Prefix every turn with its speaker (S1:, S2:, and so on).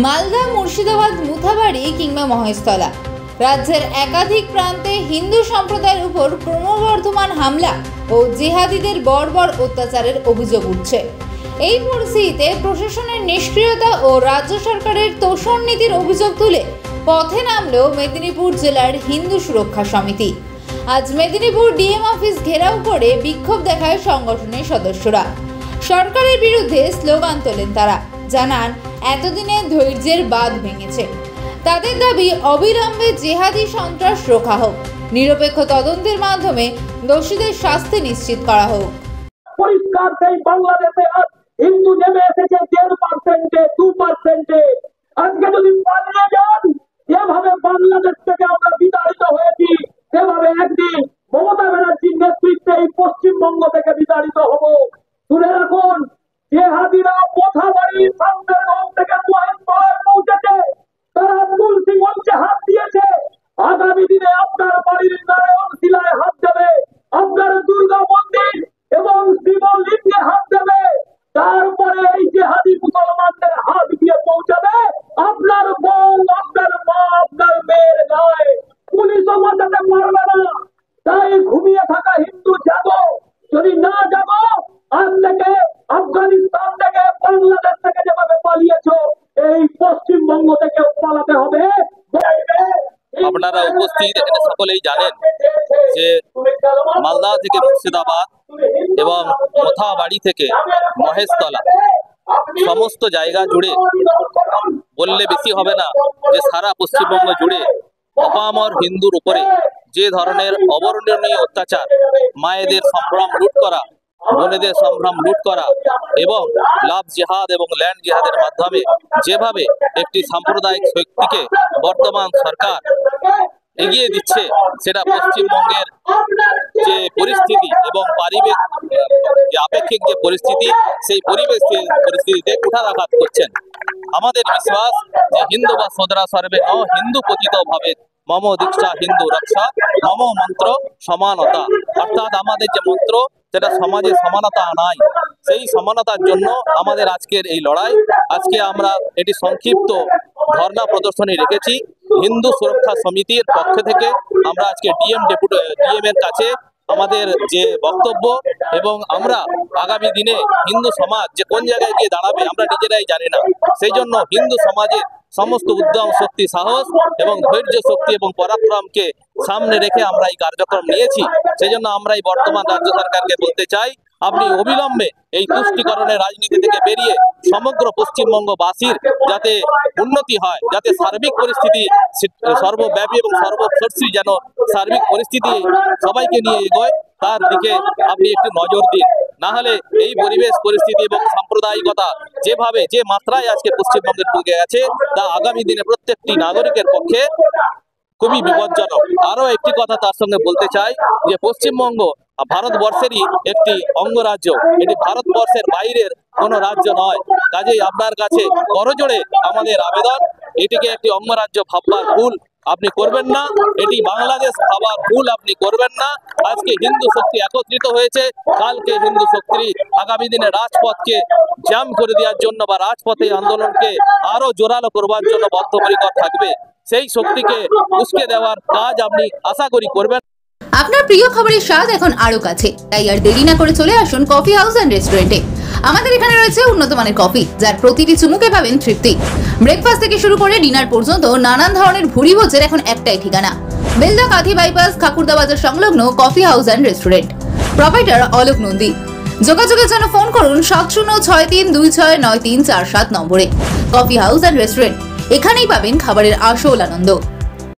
S1: মালদা, মুর্শিদাবাদ, মুথাবাড়ি কিংবা মহেশতলা, রাজ্যের একাধিক প্রান্তে হিন্দু সম্প্রদায়ের উপর ক্রমবর্ধমান হামলা ও জিহাদিদের বর্বর অত্যাচারের অভিযোগ উঠছে। এই পরিস্থিতিতে প্রশাসনের নিষ্ক্রিয়তা ও রাজ্য সরকারের তোষণ নীতির অভিযোগ তুলে পথে নামল মেদিনীপুর জেলার হিন্দু সুরক্ষা সমিতি। আজ মেদিনীপুর ডিএম অফিস ঘেরাও করে বিক্ষোভ দেখায় সংগঠনের সদস্যরা। সরকারের বিরুদ্ধে স্লোগান তোলেন তারা, জানান এতদিনে ধৈর্যের বাঁধ ভেঙেছে। তাদের দাবি অবিলম্বে জেহাদি সন্ত্রাস রোখা হোক, নিরপেক্ষ তদন্তের মাধ্যমে দোষীদের শাস্তি নিশ্চিত করা হোক।
S2: পরিষ্কার সেই বাংলাদেশে আজ হিন্দু নেমে এসেছে 1.5%, 2%। আজকে যদি পালিয়ে যান, যেভাবে বাংলাদেশ থেকে আমরা বিতাড়িত হয়েছি, সেভাবে একদিন মমতা ব্যানার্জির নেতৃত্বে এই পশ্চিমবঙ্গ থেকে বিতাড়িত হব। শুনে রাখুন, জেহাদিরা মোথাবাড়ির সামনের গাঁও থেকে মহেশতলায় পৌঁছেছে, তারা তুলসী মঞ্চে হাত দিয়েছে। আগামী দিনে আপনার বাড়ির নারায়ণ শিলায় হাত দেবে, আপনার দুর্গা মন্দির এবং শিবলিঙ্গে হাত দেবে। তারপরে এই জেহাদি মুসলমানদের হাত দিয়ে পৌঁছাবে আপনার বউ, আপনার মা, আপনার মেয়ের গায়ে। পুলিশও বাঁচাতে পারবে না। তাই ঘুমিয়ে থাকা হিন্দু জাগো, যদি না জাগো, আজ থেকে আফগানিস্তান থেকে, বাংলাদেশ থেকে যেভাবে পালিয়েছ, এই পশ্চিমবঙ্গ থেকে পালাতে হবে।
S3: আপনারা উপস্থিত এখানে সকলেই জানেন যে মালদা থেকে মুর্শিদাবাদ এবং মোথাবাড়ি থেকে মহেশতলা, সমস্ত জায়গা জুড়ে বললে বেশি হবে না যে সারা পশ্চিমবঙ্গ জুড়ে অপামর হিন্দুর উপরে যে ধরনের অবর্ণনীয় অত্যাচার, মায়েদের সম্ভ্রম লুট করা, বোনেদের সম্ভ্রম লুট করা এবং লাভ জিহাদ এবং ল্যান্ড জিহাদের মাধ্যমে যেভাবে একটি সাম্প্রদায়িক শক্তিকে বর্তমান সরকার এগিয়ে দিচ্ছে, সেটা পশ্চিমবঙ্গের যে পরিস্থিতি এবং পারিবারিক যে আপেক্ষিক যে পরিস্থিতি, সেই পরিস্থিতিতে কুঠারাঘাত করছেন। আমাদের বিশ্বাস যে হিন্দু বা সদরা সর্বে ন হিন্দু পতিত ভাবে মম দীক্ষা হিন্দু রক্ষা মম মন্ত্র সমানতা। অর্থাৎ আমাদের যে মন্ত্র, সেটা সমাজে সমানতা আনাই। সেই সমানতার জন্য আমাদের আজকের এই লড়াই। আজকে আমরা এটি সংক্ষিপ্ত ধর্ণা প্রদর্শনী রেখেছি হিন্দু সুরক্ষা সমিতির পক্ষ থেকে। আমরা আজকে ডিএম এর কাছে আমাদের যে বক্তব্য, এবং আমরা আগামী দিনে হিন্দু সমাজ যে কোন জায়গায় গিয়ে দাঁড়াবে আমরা নিজেরাই জানি না। সেই জন্য হিন্দু সমাজের সমস্ত উদ্যম শক্তি, সাহস এবং ধৈর্য শক্তি এবং পরাক্রমকে সামনে রেখে আমরা এই কার্যক্রম নিয়েছি। সেই জন্য আমরা এই বর্তমান রাজ্য সরকারকে বলতে চাই, আপনি অবিলম্বে এই তুষ্টিকরণের রাজনীতি থেকে বেরিয়ে সমগ্র পশ্চিমবঙ্গবাসীর যাতে উন্নতি হয়, যাতে সার্বিক পরিস্থিতি সর্বব্যাপী এবং সর্বশর্ষী যেন সার্বিক পরিস্থিতি সবাইকে নিয়ে এগোয়, তার দিকে আপনি একটু নজর দিন। না হলে এই পরিবেশ পরিস্থিতি এবং সাম্প্রদায়িকতা যেভাবে যে মাত্রায় আজকে পশ্চিমবঙ্গের ঢুকে গেছে, তা আগামী দিনে প্রত্যেকটি নাগরিকের পক্ষে খুবই বিপজ্জনক। আরো একটি কথা তার সঙ্গে বলতে চাই যে পশ্চিমবঙ্গ ভারতবর্ষেরই একটি অঙ্গরাজ্য, এটি ভারতবর্ষের বাইরের কোনো রাজ্য নয়। কাজেই আপনার কাছে করজোড়ে আমাদের আবেদন, এটিকে একটি অঙ্গরাজ্য ভাববার ভুল আপনি করবেন না, এটি বাংলাদেশ ভাবার ভুল আপনি করবেন না। আজকে হিন্দু শক্তি একত্রিত হয়েছে, কালকে হিন্দু শক্তি আগামী দিনে রাজপথকে জ্যাম করে দেওয়ার জন্য বা রাজপথে আন্দোলনকে আরো জোরালো করবার জন্য বদ্ধপরিকর থাকবে। সেই শক্তিকে উস্কে দেওয়ার কাজ আপনি আশা করি করবেন।
S1: আপনার প্রিয় খাবারের স্বাদ এখন আরো কাছে, তাই আর দেরি না করে চলে আসুন কফি হাউস অ্যান্ড রেস্টুরেন্টে। আমাদের এখানে রয়েছে উন্নত মানের কফি, যার প্রতিটি চুমুকে পাবেন তৃপ্তি। ব্রেকফাস্ট থেকে শুরু করে ডিনার পর্যন্ত নানান ধরনের ভুরি ভোজের এখন একটাই ঠিকানা, বেলদা কাঁথি বাইপাস খাকুরদা বাজার সংলগ্ন coffee house and restaurant. Proprietor Alok Nandi. যোগাযোগের জন্য ফোন করুন 7063269347 নম্বরে। কফি হাউস অ্যান্ড রেস্টুরেন্ট, এখানেই পাবেন খাবারের আসল আনন্দ।